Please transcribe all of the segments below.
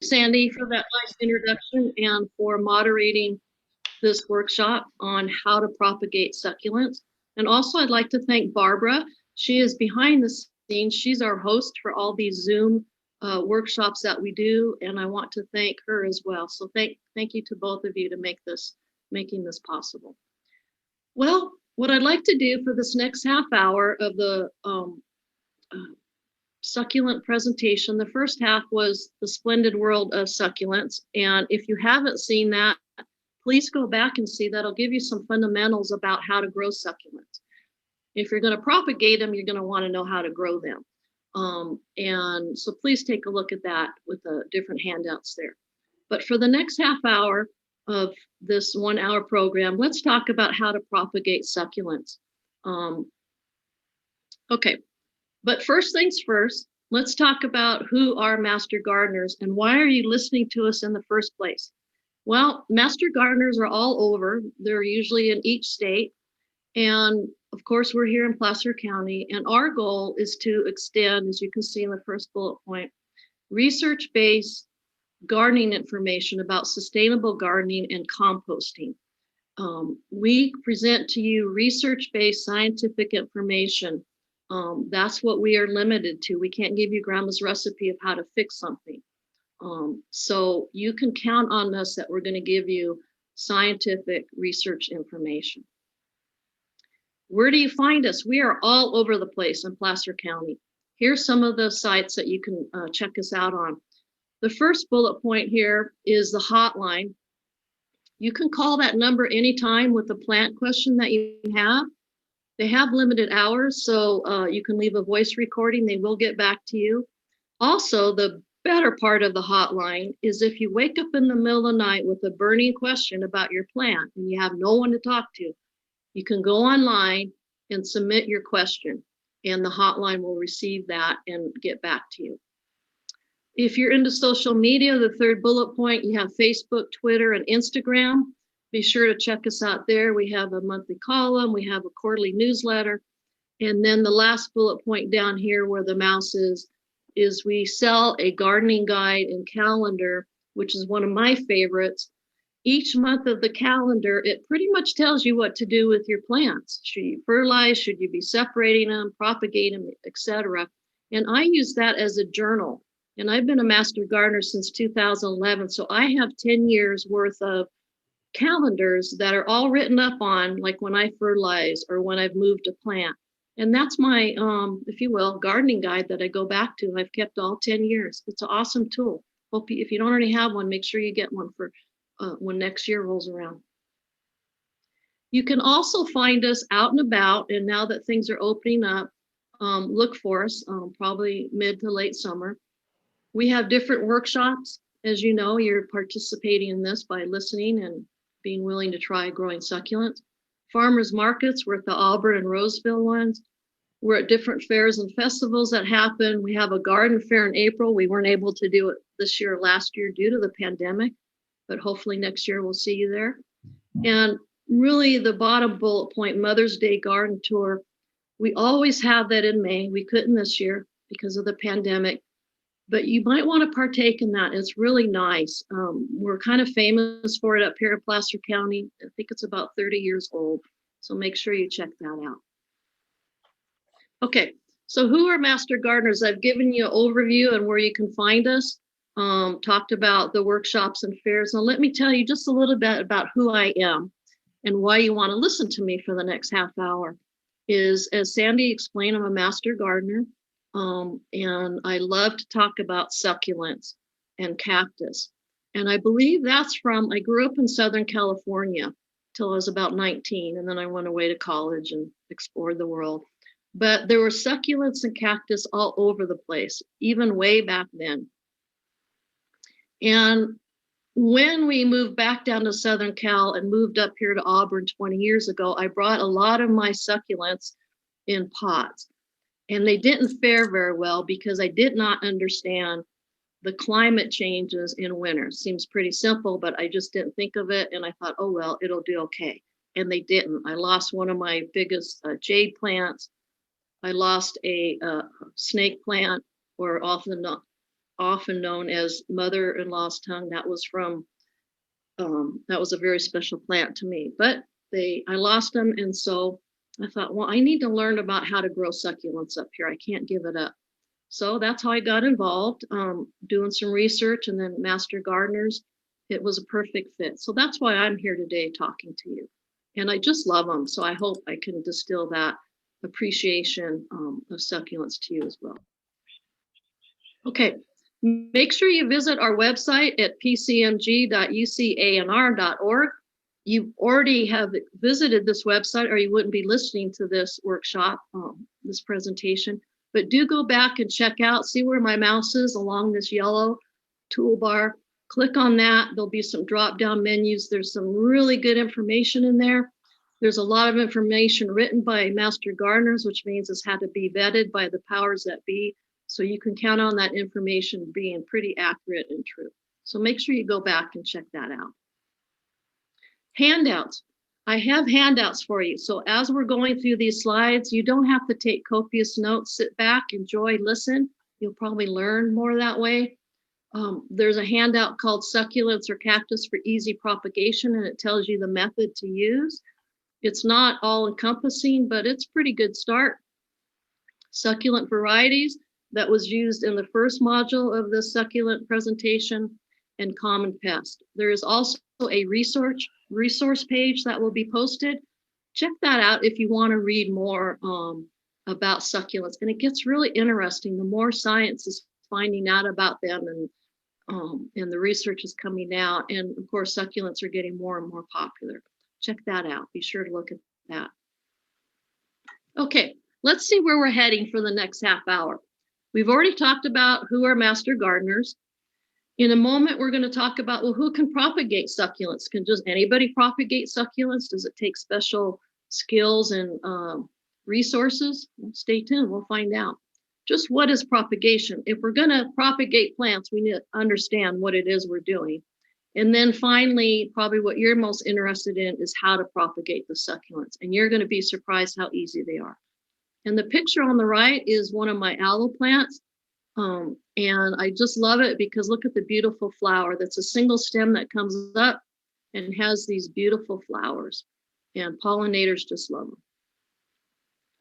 Sandy, for that nice introduction and for moderating this workshop on how to propagate succulents. And also I'd like to thank Barbara. She is behind the scenes. She's our host for all these Zoom workshops that we do. And I want to thank her as well. So thank you to both of you to making this possible. Well, what I'd like to do for this next half hour of the succulent presentation, the first half was the splendid world of succulents. And if you haven't seen that, please go back and see that. I'll give you some fundamentals about how to grow succulents. If you're going to propagate them, you're going to want to know how to grow them. And so please take a look at that with the different handouts there. But for the next half hour of this 1 hour program, let's talk about how to propagate succulents. Okay, but first things first, let's talk about who are master gardeners and why are you listening to us in the first place? Well, master gardeners are all over. They're usually in each state. And of course, we're here in Placer County. And our goal is to extend, as you can see in the first bullet point, research-based gardening information about sustainable gardening and composting. We present to you research-based scientific information. That's what we are limited to. We can't give you grandma's recipe of how to fix something. So you can count on us that we're going to give you scientific research information. Where do you find us? We are all over the place in Placer County. Here's some of the sites that you can check us out on. The first bullet point here is the hotline. You can call that number anytime with a plant question that you have. They have limited hours, so you can leave a voice recording. They will get back to you. Also, the better part of the hotline is if you wake up in the middle of the night with a burning question about your plant and you have no one to talk to, you can go online and submit your question, and the hotline will receive that and get back to you. If you're into social media, the third bullet point, you have Facebook, Twitter, and Instagram. Be sure to check us out there. We have a monthly column, we have a quarterly newsletter, and then the last bullet point down here where the mouse is we sell a gardening guide and calendar, which is one of my favorites. Each month of the calendar, it pretty much tells you what to do with your plants. Should you fertilize? Should you be separating them, propagate them, etc.? And I use that as a journal. And I've been a master gardener since 2011, so I have 10 years worth of calendars that are all written up on, like when I fertilize or when I've moved a plant. And that's my, if you will, gardening guide that I go back to. I've kept all 10 years. It's an awesome tool. Hope you, if you don't already have one, make sure you get one for when next year rolls around. You can also find us out and about, and now that things are opening up, look for us, probably mid to late summer. We have different workshops. As you know, you're participating in this by listening and being willing to try growing succulents. Farmers markets, we're at the Auburn and Roseville ones. We're at different fairs and festivals that happen. We have a garden fair in April. We weren't able to do it this year or last year due to the pandemic, but hopefully next year we'll see you there. And really the bottom bullet point, Mother's Day garden tour, we always have that in May. We couldn't this year because of the pandemic, but you might want to partake in that. It's really nice. We're kind of famous for it up here in Placer County. I think it's about 30 years old. So make sure you check that out. Okay, so who are master gardeners? I've given you an overview and where you can find us. Talked about the workshops and fairs. Now let me tell you just a little bit about who I am and why you want to listen to me for the next half hour. Is, as Sandy explained, I'm a master gardener. And I love to talk about succulents and cactus. And I believe that's from, I grew up in Southern California till I was about 19. And then I went away to college and explored the world. But there were succulents and cactus all over the place, even way back then. And when we moved back down to Southern Cal and moved up here to Auburn 20 years ago, I brought a lot of my succulents in pots. And they didn't fare very well because I did not understand the climate changes in winter. Seems pretty simple, but I just didn't think of it. And I thought, oh, well, it'll do okay. And they didn't. I lost one of my biggest jade plants. I lost a snake plant, or often often known as mother-in-law's tongue. That was from that was a very special plant to me. But I lost them, and so I thought, well, I need to learn about how to grow succulents up here. I can't give it up. So that's how I got involved, doing some research, and then Master Gardeners. It was a perfect fit. So that's why I'm here today talking to you. And I just love them. So I hope I can distill that appreciation of succulents to you as well. Okay, make sure you visit our website at pcmg.ucanr.org. You already have visited this website, or you wouldn't be listening to this workshop, this presentation. But do go back and check out, see where my mouse is along this yellow toolbar. Click on that. There'll be some drop-down menus. There's some really good information in there. There's a lot of information written by master gardeners, which means it's had to be vetted by the powers that be. So you can count on that information being pretty accurate and true. So make sure you go back and check that out. Handouts. I have handouts for you. So as we're going through these slides, you don't have to take copious notes. Sit back, enjoy, listen. You'll probably learn more that way. There's a handout called Succulents or Cactus for Easy Propagation, and it tells you the method to use. It's not all encompassing, but it's a pretty good start. Succulent varieties that was used in the first module of the succulent presentation, and common pest. There is also a resource page that will be posted. Check that out if you want to read more about succulents. And it gets really interesting. The more science is finding out about them, and the research is coming out. And of course, succulents are getting more and more popular. Check that out. Be sure to look at that. Okay, let's see where we're heading for the next half hour. We've already talked about who are master gardeners. In a moment, we're going to talk about, well, who can propagate succulents? Can just anybody propagate succulents? Does it take special skills and resources? Well, stay tuned, we'll find out. Just what is propagation? If we're going to propagate plants, we need to understand what it is we're doing. And then finally, probably what you're most interested in is how to propagate the succulents. And you're going to be surprised how easy they are. And the picture on the right is one of my aloe plants. And I just love it because look at the beautiful flower. That's a single stem that comes up and has these beautiful flowers. And pollinators just love them.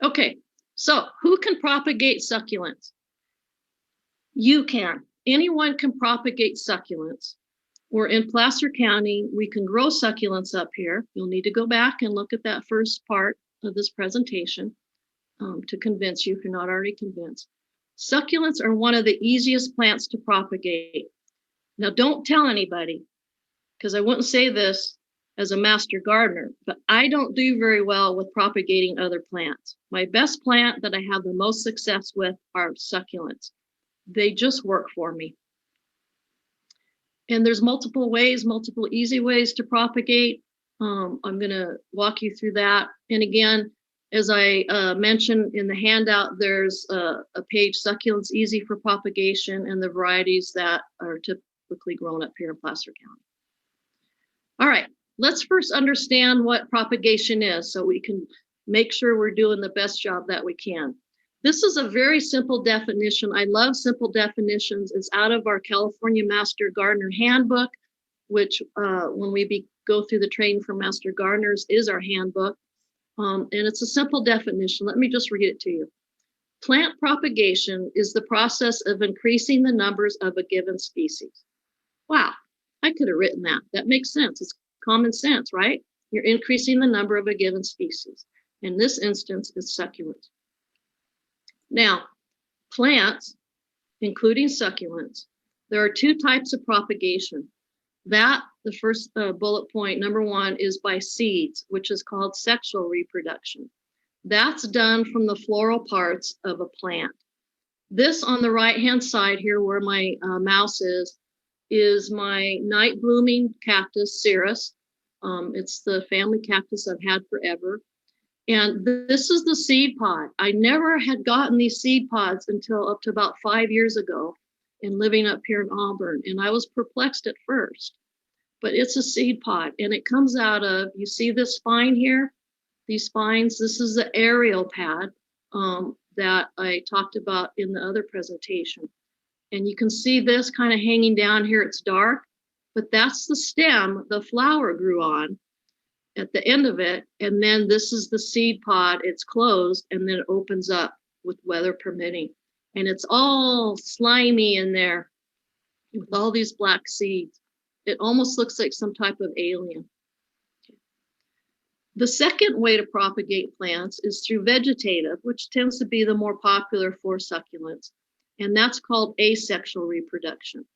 Okay, so who can propagate succulents? You can. Anyone can propagate succulents. We're in Placer County. We can grow succulents up here. You'll need to go back and look at that first part of this presentation to convince you if you're not already convinced. Succulents are one of the easiest plants to propagate. Now, don't tell anybody, because I wouldn't say this as a master gardener, but I don't do very well with propagating other plants. My best plant that I have the most success with are succulents. They just work for me. And there's multiple ways, multiple easy ways to propagate. I'm going to walk you through that. And again, as I mentioned in the handout, there's a page, Succulents Easy for Propagation, and the varieties that are typically grown up here in Placer County. All right, let's first understand what propagation is so we can make sure we're doing the best job that we can. This is a very simple definition. I love simple definitions. It's out of our California Master Gardener Handbook, which when we go through the training for Master Gardeners is our handbook. And it's a simple definition. Let me just read it to you. Plant propagation is the process of increasing the numbers of a given species. Wow, I could have written that. That makes sense. It's common sense, right? You're increasing the number of a given species. In this instance, it's succulents. Now, plants, including succulents, there are two types of propagation. The first bullet point, number one, is by seeds, which is called sexual reproduction. That's done from the floral parts of a plant. This on the right-hand side here where my mouse is my night blooming cactus, Cirrus. It's the family cactus I've had forever. And this is the seed pod. I never had gotten these seed pods until up to about 5 years ago and living up here in Auburn. And I was perplexed at first, but it's a seed pod and it comes out of, you see this spine here, these spines, this is the aerial pad that I talked about in the other presentation. And you can see this kind of hanging down here. It's dark, but that's the stem the flower grew on at the end of it. And then this is the seed pod. It's closed and then it opens up with weather permitting. And it's all slimy in there with all these black seeds. It almost looks like some type of alien. The second way to propagate plants is through vegetative, which tends to be the more popular for succulents. And that's called asexual reproduction.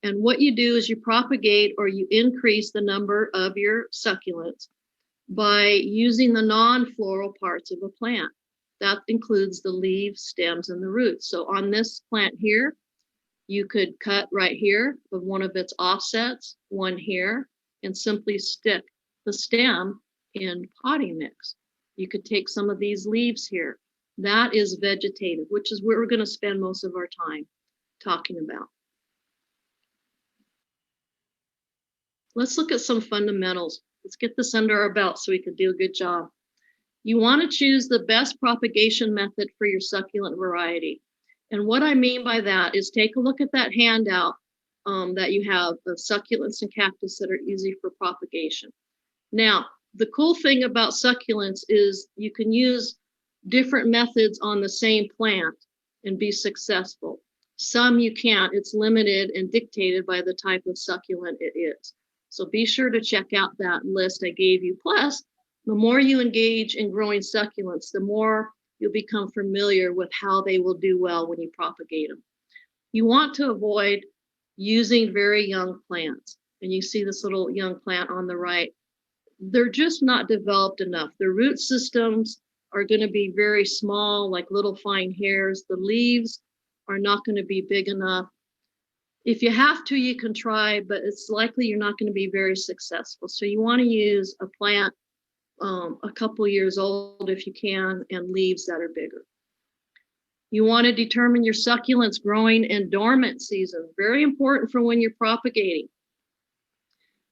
And what you do is you propagate or you increase the number of your succulents by using the non-floral parts of a plant. That includes the leaves, stems, and the roots. So on this plant here, you could cut right here of one of its offsets, one here, and simply stick the stem in potting mix. You could take some of these leaves here. That is vegetative, which is where we're going to spend most of our time talking about. Let's look at some fundamentals. Let's get this under our belt so we can do a good job. You want to choose the best propagation method for your succulent variety. And what I mean by that is take a look at that handout that you have of succulents and cactus that are easy for propagation. Now, the cool thing about succulents is you can use different methods on the same plant and be successful. Some you can't. It's limited and dictated by the type of succulent it is. So be sure to check out that list I gave you. Plus, the more you engage in growing succulents, the more you'll become familiar with how they will do well when you propagate them. You want to avoid using very young plants. And you see this little young plant on the right. They're just not developed enough. The root systems are going to be very small, like little fine hairs. The leaves are not going to be big enough. If you have to, you can try, but it's likely you're not going to be very successful. So you want to use a plant a couple years old if you can, and leaves that are bigger. You want to determine your succulents growing and dormant season. Very important for when you're propagating.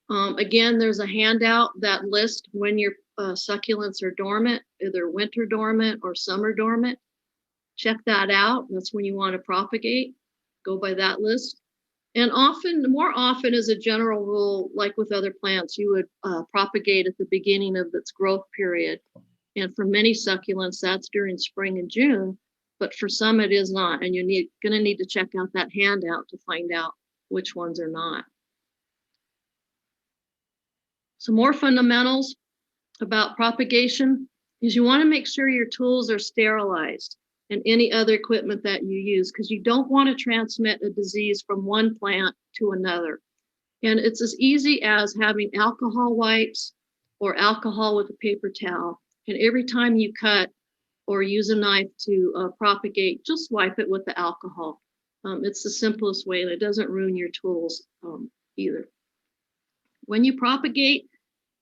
Again, there's a handout that lists when your succulents are dormant, either winter dormant or summer dormant. Check that out. That's when you want to propagate. Go by that list. And more often as a general rule, like with other plants, you would propagate at the beginning of its growth period. And for many succulents, that's during spring and June, but for some it is not. And you're going to need to check out that handout to find out which ones are not. Some more fundamentals about propagation is you want to make sure your tools are sterilized and any other equipment that you use, because you don't want to transmit a disease from one plant to another. And it's as easy as having alcohol wipes or alcohol with a paper towel. And every time you cut or use a knife to propagate, just wipe it with the alcohol. It's the simplest way, and it doesn't ruin your tools either. When you propagate,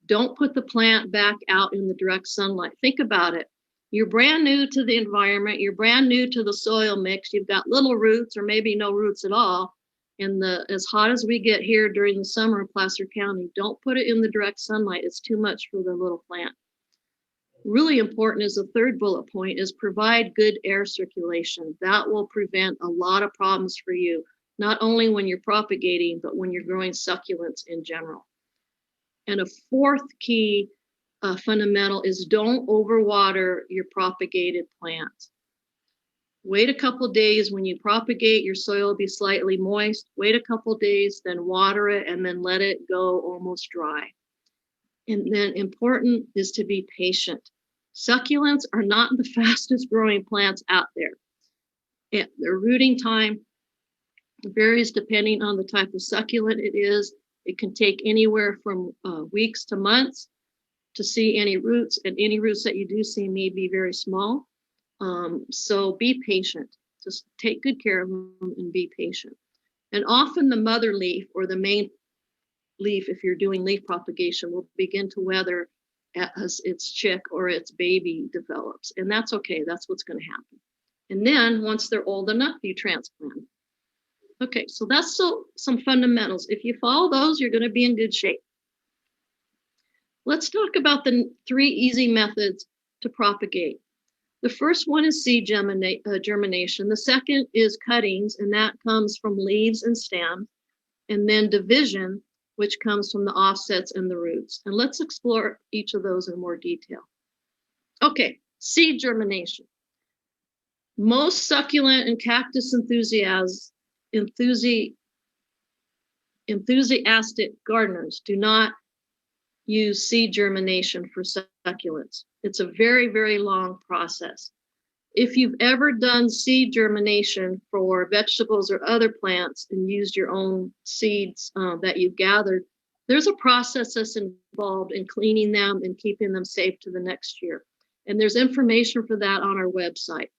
don't put the plant back out in the direct sunlight. Think about it. You're brand new to the environment. You're brand new to the soil mix. You've got little roots or maybe no roots at all. And as hot as we get here during the summer in Placer County, don't put it in the direct sunlight. It's too much for the little plant. Really important is the third bullet point is provide good air circulation. That will prevent a lot of problems for you, not only when you're propagating, but when you're growing succulents in general. And a fourth key fundamental is don't overwater your propagated plants. Wait a couple days. When you propagate, your soil will be slightly moist. Wait a couple days, then water it, and then let it go almost dry. And then important is to be patient. Succulents are not the fastest growing plants out there. And their rooting time varies depending on the type of succulent it is. It can take anywhere from weeks to months to see any roots, and any roots that you do see may be very small. So be patient. Just take good care of them and be patient. And often the mother leaf or the main leaf, if you're doing leaf propagation, will begin to weather as its chick or its baby develops. And that's okay. That's what's going to happen. And then once they're old enough, you transplant. Okay, so that's some fundamentals. If you follow those, you're going to be in good shape. Let's talk about the 3 easy methods to propagate. The first one is seed germination. The second is cuttings, and that comes from leaves and stems. And then division, which comes from the offsets and the roots. And let's explore each of those in more detail. Okay, seed germination. Most succulent and cactus enthusiastic gardeners do not use seed germination for succulents. It's a very, very long process. If you've ever done seed germination for vegetables or other plants and used your own seeds that you've gathered, there's a process that's involved in cleaning them and keeping them safe to the next year. And there's information for that on our website.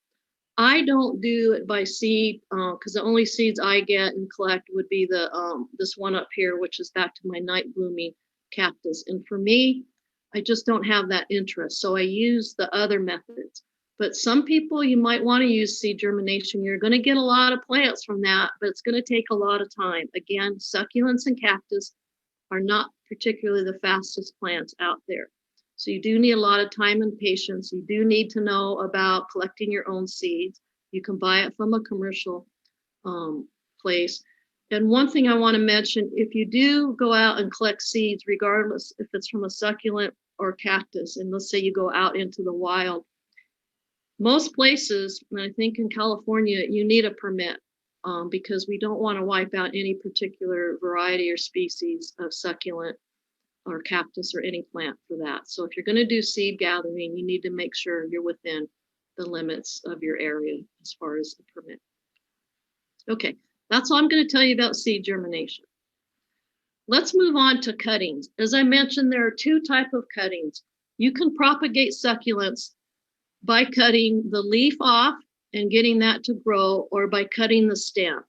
I don't do it by seed because the only seeds I get and collect would be the this one up here, which is back to my night blooming cactus. And for me, I just don't have that interest. So I use the other methods. But some people, you might want to use seed germination. You're going to get a lot of plants from that, but it's going to take a lot of time. Again, succulents and cactus are not particularly the fastest plants out there. So you do need a lot of time and patience. You do need to know about collecting your own seeds. You can buy it from a commercial place. And one thing I want to mention, if you do go out and collect seeds, regardless if it's from a succulent or cactus, and let's say you go out into the wild, most places, and I think in California, you need a permit because we don't want to wipe out any particular variety or species of succulent or cactus or any plant for that. So if you're going to do seed gathering, you need to make sure you're within the limits of your area as far as the permit. Okay, that's all I'm going to tell you about seed germination. Let's move on to cuttings. As I mentioned, there are two types of cuttings. You can propagate succulents by cutting the leaf off and getting that to grow, or by cutting the stem.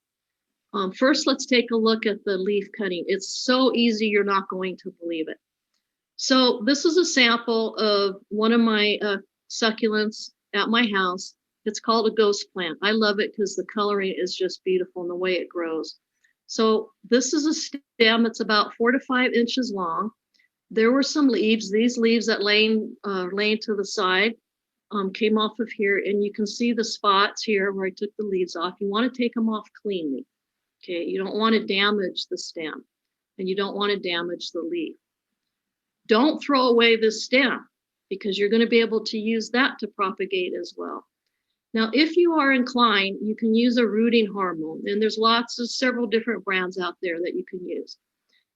First, let's take a look at the leaf cutting. It's so easy, you're not going to believe it. So this is a sample of one of my succulents at my house. It's called a ghost plant. I love it because the coloring is just beautiful and the way it grows. So this is a stem. It's about 4 to 5 inches long. There were some leaves. These leaves that laying to the side came off of here, and you can see the spots here where I took the leaves off. You want to take them off cleanly. Okay, you don't want to damage the stem, and you don't want to damage the leaf. Don't throw away this stem because you're going to be able to use that to propagate as well. Now, if you are inclined, you can use a rooting hormone, and there's several different brands out there that you can use.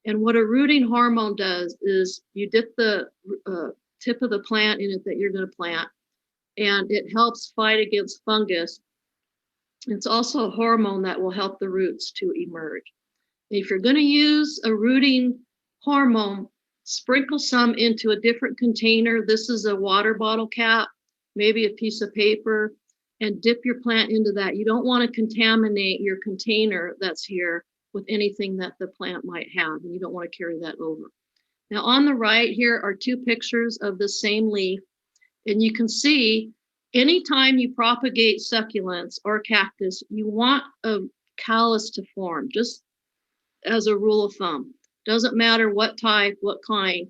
And what a rooting hormone does is you dip the tip of the plant in it that you're going to plant, and it helps fight against fungus. It's also a hormone that will help the roots to emerge. If you're going to use a rooting hormone, sprinkle some into a different container. This is a water bottle cap, maybe a piece of paper, and dip your plant into that. You don't want to contaminate your container that's here with anything that the plant might have, and you don't want to carry that over. Now on the right here are 2 pictures of the same leaf, and you can see anytime you propagate succulents or cactus, you want a callus to form, just as a rule of thumb. Doesn't matter what type, what kind,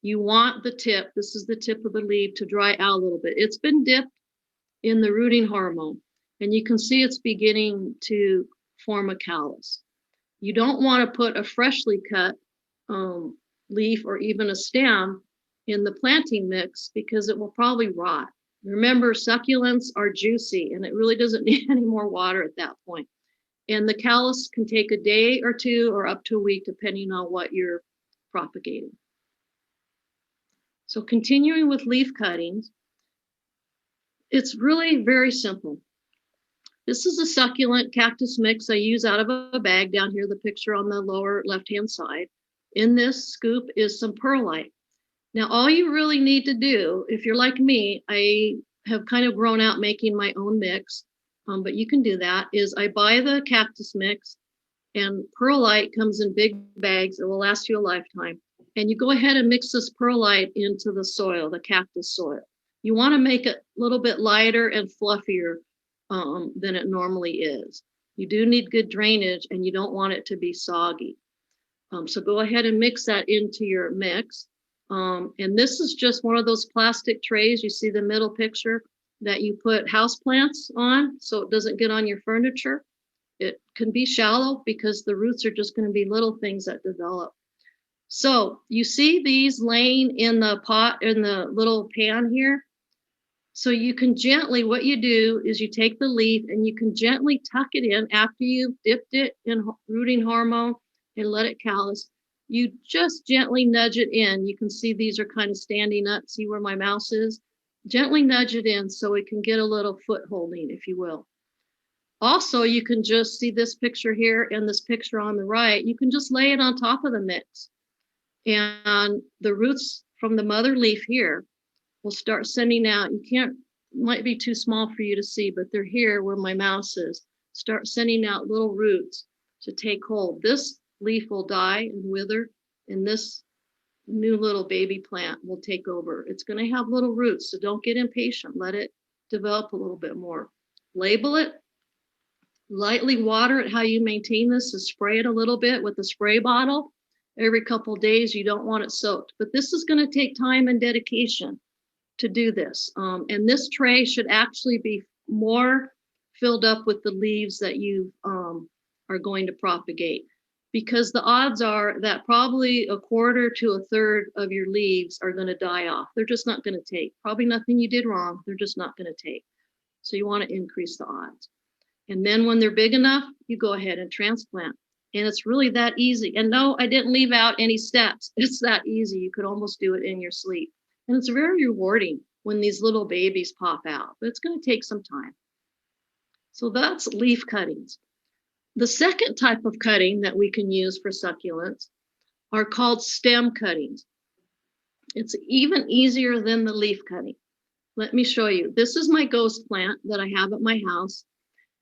you want the tip, this is the tip of the leaf, to dry out a little bit. It's been dipped in the rooting hormone, and you can see it's beginning to form a callus. You don't want to put a freshly cut leaf or even a stem in the planting mix because it will probably rot. Remember, succulents are juicy, and it really doesn't need any more water at that point. And the callus can take a day or 2 or up to a week, depending on what you're propagating. So continuing with leaf cuttings, it's really very simple. This is a succulent cactus mix I use out of a bag down here, the picture on the lower left-hand side. In this scoop is some perlite. Now, all you really need to do, if you're like me, I have kind of grown out making my own mix, but you can do that, is I buy the cactus mix, and perlite comes in big bags. It will last you a lifetime. And you go ahead and mix this perlite into the soil, the cactus soil. You want to make it a little bit lighter and fluffier than it normally is. You do need good drainage, and you don't want it to be soggy. So go ahead and mix that into your mix. And this is just one of those plastic trays. You see the middle picture. that you put houseplants on so it doesn't get on your furniture. It can be shallow because the roots are just going to be little things that develop. So you see these laying in the pot, in the little pan here. So you can gently, what you do is you take the leaf and you can gently tuck it in after you've dipped it in rooting hormone and let it callus. You just gently nudge it in. You can see these are kind of standing up. See where my mouse is? Gently nudge it in so it can get a little footholding, if you will. Also, you can just see this picture here and this picture on the right. You can just lay it on top of the mix. And the roots from the mother leaf here will start sending out. You can't, might be too small for you to see, but they're here where my mouse is. Start sending out little roots to take hold. This leaf will die and wither, and this new little baby plant will take over. It's going to have little roots, so don't get impatient. Let it develop a little bit more. Label it. Lightly water it. How you maintain this is spray it a little bit with a spray bottle. Every couple of days, you don't want it soaked. But this is going to take time and dedication to do this. And this tray should actually be more filled up with the leaves that you are going to propagate, because the odds are that probably a quarter to a third of your leaves are going to die off. They're just not going to take. Probably nothing you did wrong. They're just not going to take. So you want to increase the odds. And then when they're big enough, you go ahead and transplant. And it's really that easy. And no, I didn't leave out any steps. It's that easy. You could almost do it in your sleep. And it's very rewarding when these little babies pop out, but it's going to take some time. So that's leaf cuttings. The second type of cutting that we can use for succulents are called stem cuttings. It's even easier than the leaf cutting. Let me show you. This is my ghost plant that I have at my house.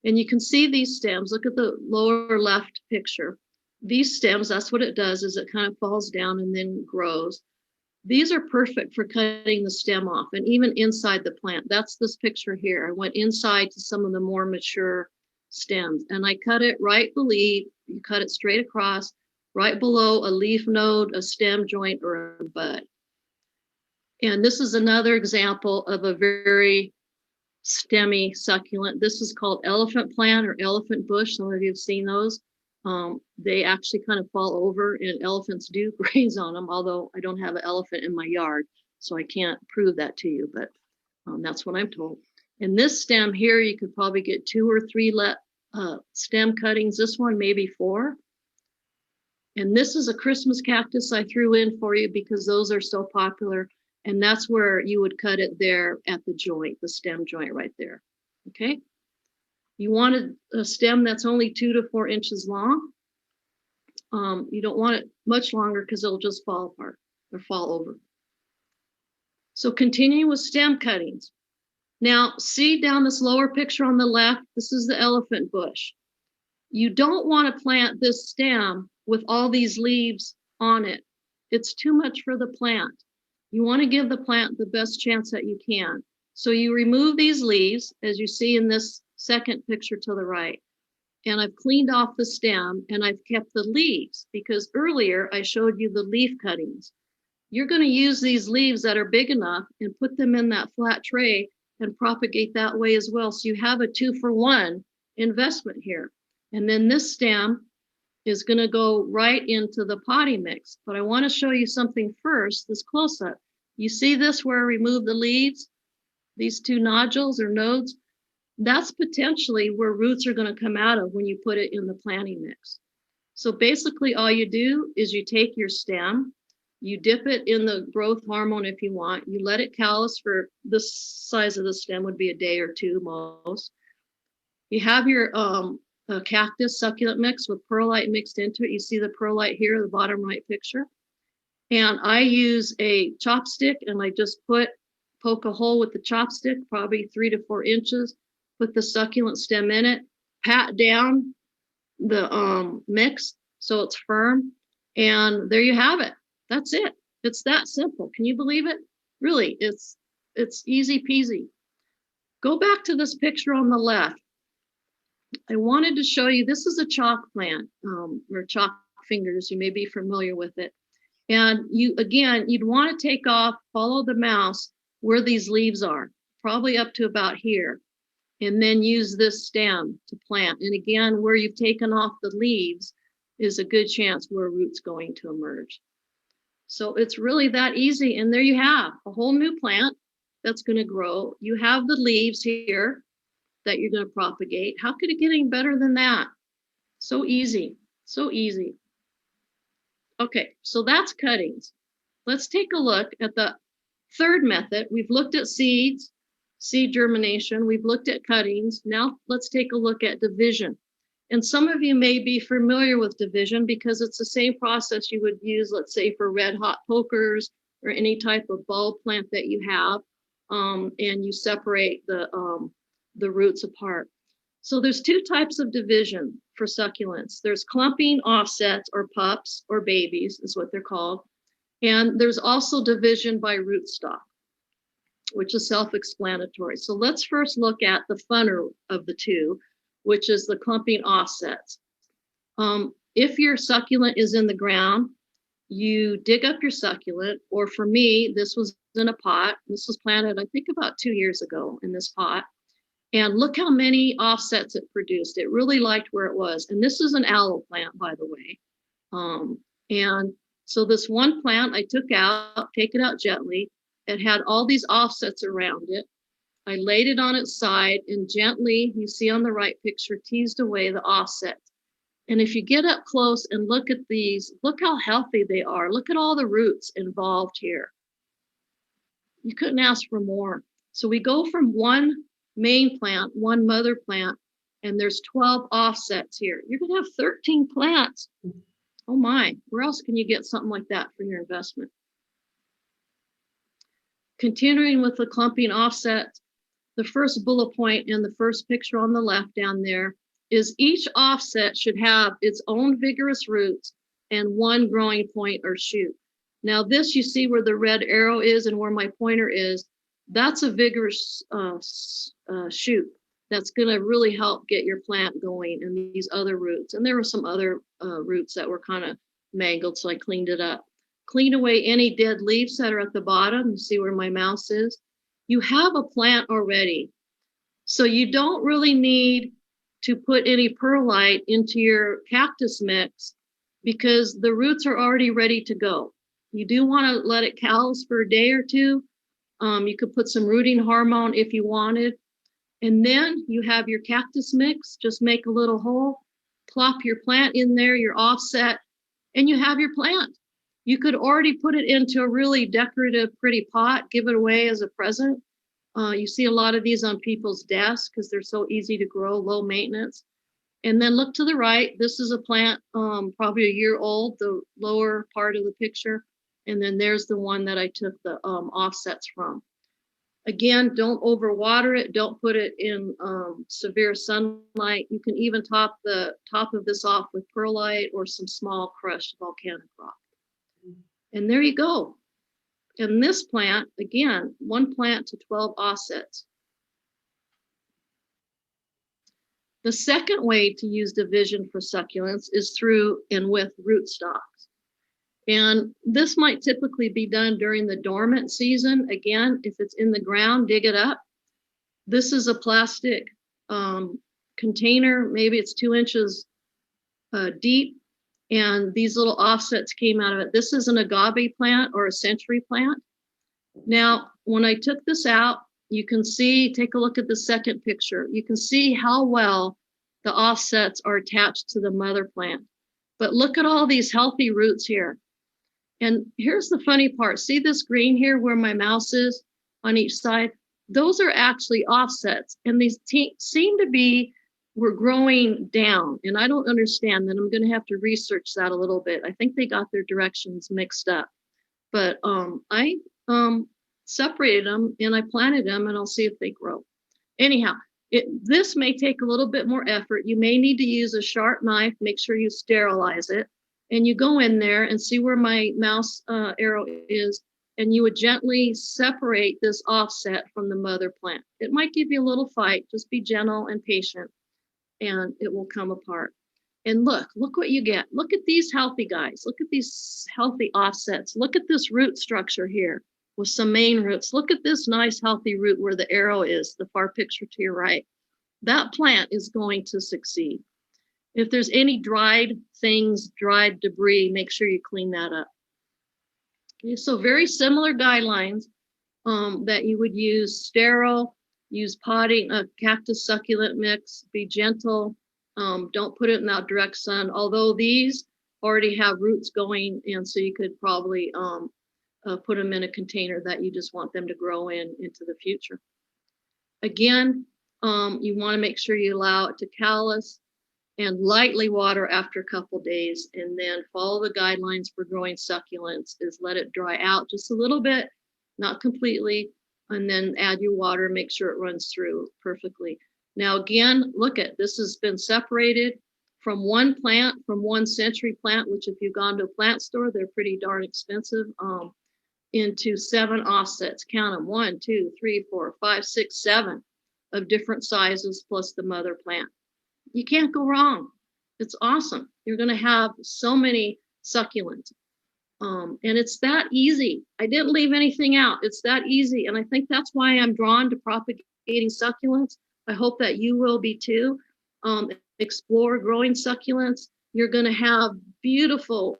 And you can see these stems. Look at the lower left picture. These stems, that's what it does, is it kind of falls down and then grows. These are perfect for cutting the stem off, and even inside the plant. That's this picture here. I went inside to some of the more mature stems, and I cut it right below. You cut it straight across, right below a leaf node, a stem joint, or a bud. And this is another example of a very stemmy succulent. This is called elephant plant or elephant bush. Some of you have seen those. They actually kind of fall over, and elephants do graze on them, although I don't have an elephant in my yard, so I can't prove that to you, but that's what I'm told. And this stem here, you could probably get 2 or 3 stem cuttings. This one, maybe 4. And this is a Christmas cactus I threw in for you because those are so popular. And that's where you would cut it there at the joint, the stem joint right there. Okay. You want a stem that's only 2 to 4 inches long. You don't want it much longer because it'll just fall apart or fall over. So continue with stem cuttings. Now, see down this lower picture on the left, this is the elephant bush. You don't want to plant this stem with all these leaves on it. It's too much for the plant. You want to give the plant the best chance that you can. So you remove these leaves, as you see in this second picture to the right. And I've cleaned off the stem and I've kept the leaves because earlier I showed you the leaf cuttings. You're going to use these leaves that are big enough and put them in that flat tray and propagate that way as well. So you have a 2-for-1 investment here. And then this stem is going to go right into the potty mix. But I want to show you something first, this close-up. You see this where I remove the leaves, these 2 nodules or nodes? That's potentially where roots are going to come out of when you put it in the planting mix. So basically all you do is you take your stem, you dip it in the growth hormone if you want, you let it callus for this size of the stem would be a day or 2 most. You have your cactus succulent mix with perlite mixed into it. You see the perlite here, the bottom right picture. And I use a chopstick and I just poke a hole with the chopstick, probably 3 to 4 inches, put the succulent stem in it, pat down the mix so it's firm, and there you have it. That's it. It's that simple. Can you believe it? Really, it's easy peasy. Go back to this picture on the left. I wanted to show you, this is a chalk plant, or chalk fingers. You may be familiar with it. And you'd want to take off, follow the mouse where these leaves are. probably up to about here. And then use this stem to plant. And again, where you've taken off the leaves is a good chance where a root's going to emerge. So it's really that easy. And there you have a whole new plant that's going to grow. You have the leaves here that you're going to propagate. How could it get any better than that? So easy, so easy. Okay, so that's cuttings. Let's take a look at the third method. We've looked at seeds, seed germination. We've looked at cuttings. Now let's take a look at division. And some of you may be familiar with division because it's the same process you would use, let's say, for red hot pokers or any type of bulb plant that you have, and you separate the roots apart. So there's two types of division for succulents. There's clumping offsets or pups or babies is what they're called. And there's also division by rootstock, which is self-explanatory. So let's first look at the funner of the two, which is the clumping offsets. If your succulent is in the ground, you dig up your succulent, or for me, this was in a pot. This was planted, I think, about 2 years ago in this pot. And look how many offsets it produced. It really liked where it was. And this is an aloe plant, by the way. And so this one plant I took out, take it out gently. It had all these offsets around it. I laid it on its side and gently, you see on the right picture, teased away the offsets. And if you get up close and look at these, look how healthy they are. Look at all the roots involved here. You couldn't ask for more. So we go from one main plant, one mother plant, and there's 12 offsets here. You're going to have 13 plants. Oh my, where else can you get something like that for your investment? Continuing with the clumping offsets, the first bullet point in the first picture on the left down there is each offset should have its own vigorous roots and one growing point or shoot. Now this, you see where the red arrow is and where my pointer is, that's a vigorous shoot that's going to really help get your plant going, and these other roots. And there were some other roots that were kind of mangled, so I cleaned it up. Clean away any dead leaves that are at the bottom. You see where my mouse is? You have a plant already. So you don't really need to put any perlite into your cactus mix because the roots are already ready to go. You do want to let it callus for a day or two. You could put some rooting hormone if you wanted. And then you have your cactus mix. Just make a little hole, plop your plant in there, your offset, and you have your plant. You could already put it into a really decorative, pretty pot, give it away as a present. You see a lot of these on people's desks because they're so easy to grow, low maintenance. And then look to the right. This is a plant probably a year old, the lower part of the picture. And then there's the one that I took the offsets from. Again, don't overwater it. Don't put it in severe sunlight. You can even top the top of this off with perlite or some small crushed volcanic rock. And there you go. And this plant, again, one plant to 12 offsets. The second way to use division for succulents is through and with rootstocks. And this might typically be done during the dormant season. Again, if it's in the ground, dig it up. This is a plastic container, maybe it's 2 inches deep, and these little offsets came out of it. This is an agave plant or a century plant. Now, when I took this out, you can see, take a look at the second picture. You can see how well the offsets are attached to the mother plant. But look at all these healthy roots here. And here's the funny part. See this green here where my mouse is on each side? Those are actually offsets. And these seem to be, we're growing down. And I don't understand that. I'm going to have to research that a little bit. I think they got their directions mixed up. But I separated them and I planted them, and I'll see if they grow. Anyhow, this may take a little bit more effort. You may need to use a sharp knife. Make sure you sterilize it. And you go in there and see where my mouse arrow is, and you would gently separate this offset from the mother plant. It might give you a little fight. Just be gentle and patient, and it will come apart. And look what you get. Look at these healthy guys. Look at these healthy offsets. Look at this root structure here with some main roots. Look at this nice healthy root where the arrow is, the far picture to your right. That plant is going to succeed. If there's any dried things, dried debris, make sure you clean that up. Okay, so very similar guidelines that you would use: sterile, use potting, a cactus succulent mix, be gentle, don't put it in that direct sun, although these already have roots going, and so you could probably put them in a container that you just want them to grow into the future. Again, you want to make sure you allow it to callus and lightly water after a couple days, and then follow the guidelines for growing succulents is let it dry out just a little bit, not completely, and then add your water, make sure it runs through perfectly. Now again, look at this, has been separated from one plant, from 1 century plant, which if you've gone to a plant store, they're pretty darn expensive, into 7 offsets. Count them: 1, 2, 3, 4, 5, 6, 7 of different sizes plus the mother plant. You can't go wrong. It's awesome. You're going to have so many succulents. And it's that easy. I didn't leave anything out. It's that easy. And I think that's why I'm drawn to propagating succulents. I hope that you will be too. Explore growing succulents. You're going to have beautiful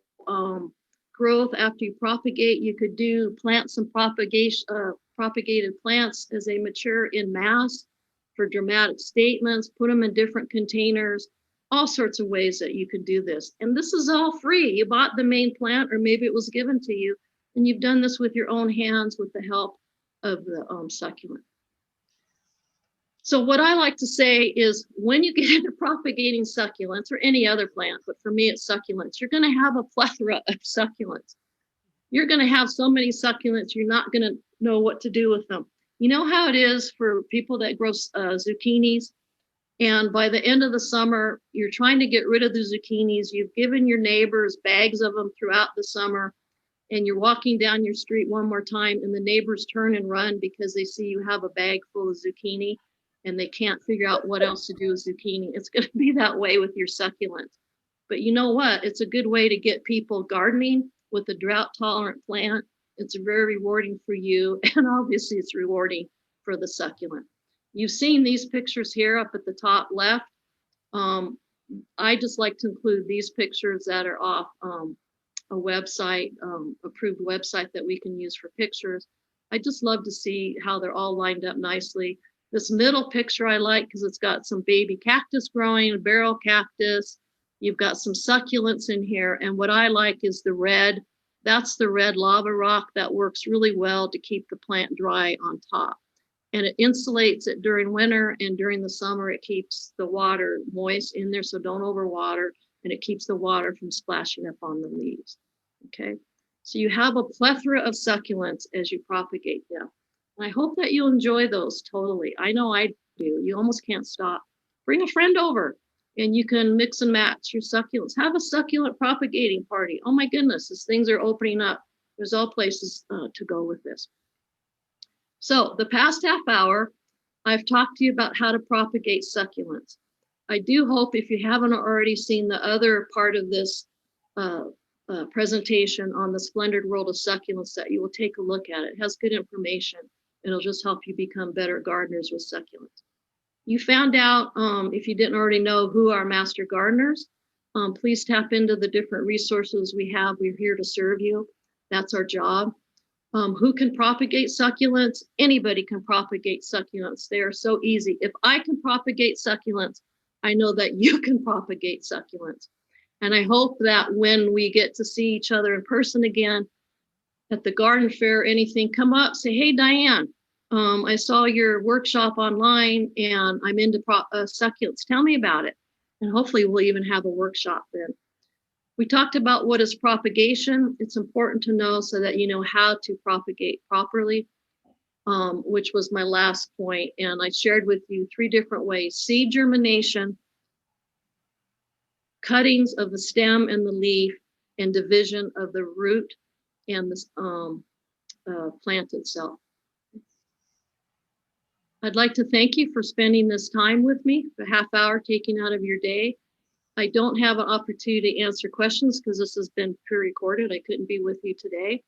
growth after you propagate. You could plant some propagated plants as they mature in mass for dramatic statements, put them in different containers, all sorts of ways that you can do this. And this is all free. You bought the main plant, or maybe it was given to you, and you've done this with your own hands with the help of the succulent. So what I like to say is, when you get into propagating succulents, or any other plant, but for me it's succulents, you're going to have a plethora of succulents. You're going to have so many succulents, you're not going to know what to do with them. You know how it is for people that grow zucchinis, and by the end of the summer, you're trying to get rid of the zucchinis. You've given your neighbors bags of them throughout the summer, and you're walking down your street one more time, and the neighbors turn and run because they see you have a bag full of zucchini, and they can't figure out what else to do with zucchini. It's going to be that way with your succulents. But you know what? It's a good way to get people gardening with a drought-tolerant plant. It's very rewarding for you, and obviously it's rewarding for the succulent. You've seen these pictures here up at the top left. I just like to include these pictures that are off a website, approved website that we can use for pictures. I just love to see how they're all lined up nicely. This middle picture I like because it's got some baby cactus growing, a barrel cactus. You've got some succulents in here, and what I like is the red. That's the red lava rock that works really well to keep the plant dry on top. And it insulates it during winter, and during the summer, it keeps the water moist in there, so don't overwater, and it keeps the water from splashing up on the leaves. Okay, so you have a plethora of succulents as you propagate them. And I hope that you'll enjoy those totally. I know I do. You almost can't stop. Bring a friend over, and you can mix and match your succulents. Have a succulent propagating party. Oh my goodness, as things are opening up, there's all places to go with this. So the past half hour, I've talked to you about how to propagate succulents. I do hope, if you haven't already seen the other part of this presentation on the splendid world of succulents, that you will take a look at it. It has good information. It'll just help you become better gardeners with succulents. You found out, if you didn't already know, who are master gardeners. Please tap into the different resources we have. We're here to serve you. That's our job. Who can propagate succulents? Anybody can propagate succulents. They are so easy. If I can propagate succulents, I know that you can propagate succulents. And I hope that when we get to see each other in person again at the garden fair, anything, come up, say, hey, Diane, I saw your workshop online and I'm into succulents. Tell me about it. And hopefully we'll even have a workshop then. We talked about what is propagation. It's important to know so that you know how to propagate properly, which was my last point. And I shared with you 3 different ways: seed germination, cuttings of the stem and the leaf, and division of the root and the plant itself. I'd like to thank you for spending this time with me, the half hour taken out of your day. I don't have an opportunity to answer questions because this has been pre-recorded. I couldn't be with you today.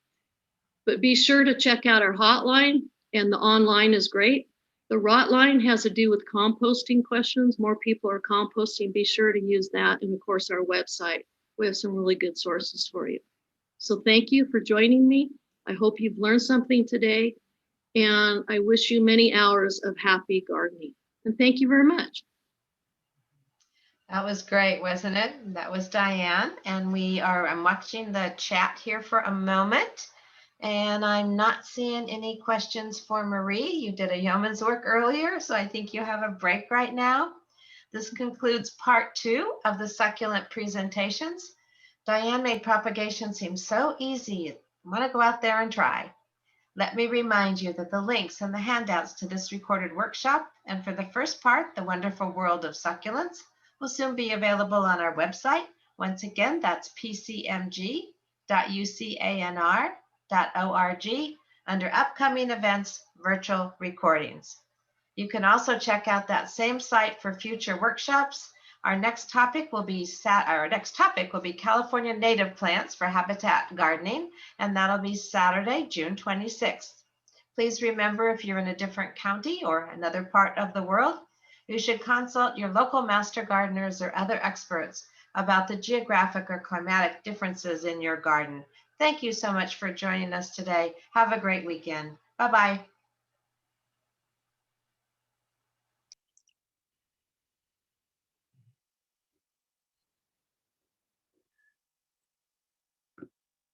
But be sure to check out our hotline, and the online is great. The hotline has to do with composting questions. More people are composting. Be sure to use that. And of course, our website. We have some really good sources for you. So thank you for joining me. I hope you've learned something today, and I wish you many hours of happy gardening. And thank you very much. That was great, wasn't it? That was Diane. And I'm watching the chat here for a moment. And I'm not seeing any questions for Marie. You did a yeoman's work earlier, so I think you have a break right now. This concludes part 2 of the succulent presentations. Diane made propagation seem so easy. I want to go out there and try. Let me remind you that the links and the handouts to this recorded workshop and for the first part, The Wonderful World of Succulents, will soon be available on our website. Once again, that's pcmg.ucanr.org under Upcoming Events, Virtual Recordings. You can also check out that same site for future workshops. Our next topic will be California native plants for habitat gardening, and that'll be Saturday, June 26th. Please remember, if you're in a different county or another part of the world, you should consult your local master gardeners or other experts about the geographic or climatic differences in your garden. Thank you so much for joining us today. Have a great weekend. Bye-bye.